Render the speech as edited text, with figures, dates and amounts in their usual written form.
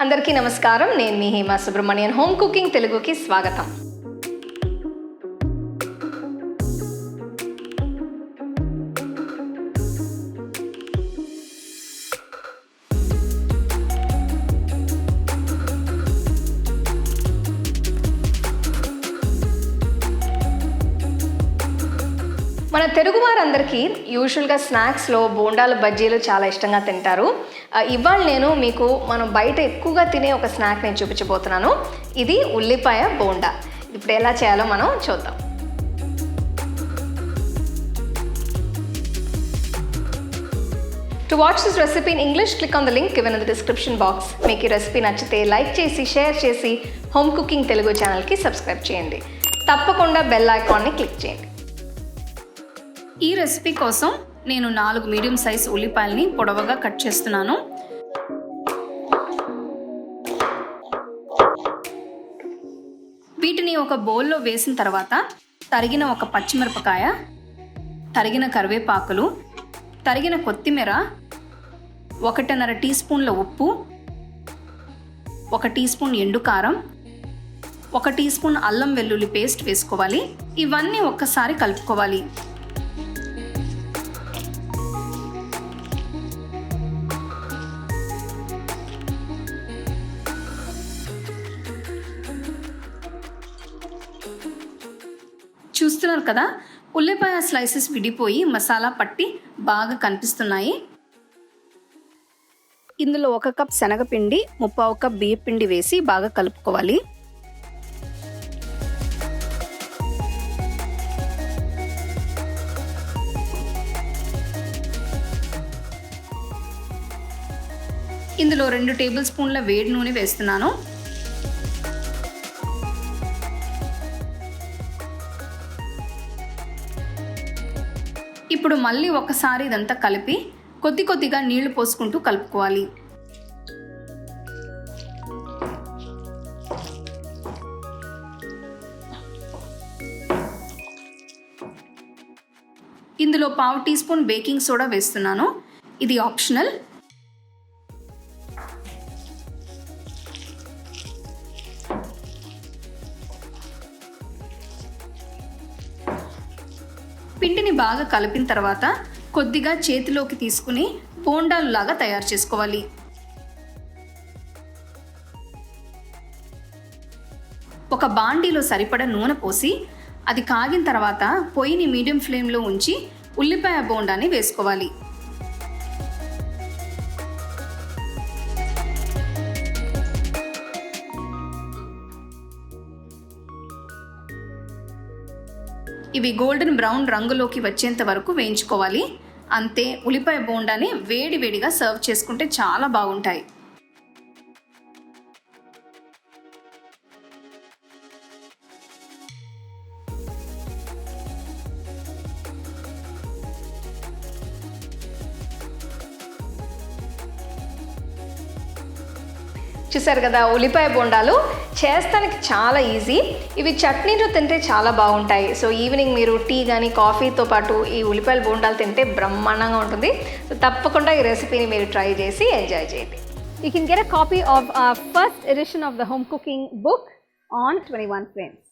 అందరికీ నమస్కారం. నేను మీ హేమ సుబ్రహ్మణ్యన్. హోమ్ కుకింగ్ తెలుగుకి స్వాగతం. మన తెలుగువారందరికీ యూజువల్గా స్నాక్స్లో బోండాలు బజ్జీలు చాలా ఇష్టంగా తింటారు. ఇవాళ నేను మీకు మనం బయట ఎక్కువగా తినే ఒక స్నాక్ నేను చూపించబోతున్నాను. ఇది ఉల్లిపాయ బోండా. ఇప్పుడు ఎలా చేయాలో మనం చూద్దాం. To watch this recipe in English, click on the link given in the description box. మీకు ఈ రెసిపీ నచ్చితే లైక్ చేసి షేర్ చేసి హోమ్ కుకింగ్ తెలుగు ఛానల్కి సబ్స్క్రైబ్ చేయండి. తప్పకుండా బెల్ ఐకాన్ని క్లిక్ చేయండి. ఈ రెసిపీ కోసం నేను 4 మీడియం సైజ్ ఉల్లిపాయల్ని పొడవుగా కట్ చేస్తున్నాను. వీటిని ఒక బౌల్లో వేసిన తర్వాత తరిగిన ఒక పచ్చిమిరపకాయ, తరిగిన కరివేపాకులు, తరిగిన కొత్తిమీర, 1.5 టీ స్పూన్ల ఉప్పు, 1 టీ స్పూన్ ఎండుకారం, 1 టీ స్పూన్ అల్లం వెల్లుల్లి పేస్ట్ వేసుకోవాలి. ఇవన్నీ ఒక్కసారి కలుపుకోవాలి. చూస్తున్నారు కదా, ఉల్లిపాయ స్లైసెస్ విడిపోయి మసాలా పట్టి బాగా కనిపిస్తున్నాయి. ఇందులో 1 కప్ శనగపిండి, 1/4 కప్ బియ్యం పిండి వేసి బాగా కలుపుకోవాలి. ఇందులో 2 టేబుల్ స్పూన్ల వేడి నూనె వేస్తున్నాను. ఇప్పుడు మళ్ళీ ఒకసారి ఇదంతా కలిపి కొద్ది కొద్దిగా నీళ్లు పోసుకుంటూ కలుపుకోవాలి. ఇందులో 1/2 టీ స్పూన్ బేకింగ్ సోడా వేస్తున్నాను. ఇది ఆప్షనల్. పిండిని బాగా కలిపిన తర్వాత కొద్దిగా చేతిలోకి తీసుకుని బోండాలు లాగా తయారు చేసుకోవాలి. ఒక బాండీలో సరిపడా నూనె పోసి అది కాగిన తర్వాత పొయ్యిని మీడియం ఫ్లేమ్లో ఉంచి ఉల్లిపాయ బోండాని వేసుకోవాలి. ఇవి గోల్డెన్ బ్రౌన్ రంగులోకి వచ్చేంత వరకు వేయించుకోవాలి. అంతే, ఉల్లిపాయ బోండాని వేడివేడిగా సర్వ్ చేసుకుంటే చాలా బాగుంటాయి. చూసారు కదా, ఉల్లిపాయ బోండాలు చేస్తానికి చాలా ఈజీ. ఇవి చట్నీతో తింటే చాలా బాగుంటాయి. సో ఈవినింగ్ మీరు టీ కానీ కాఫీతో పాటు ఈ ఉల్లిపాయల బోండాలు తింటే బ్రహ్మాండంగా ఉంటుంది. సో తప్పకుండా ఈ రెసిపీని మీరు ట్రై చేసి ఎంజాయ్ చేయండి. You can get a copy of our first edition of the home cooking book on 21 frames.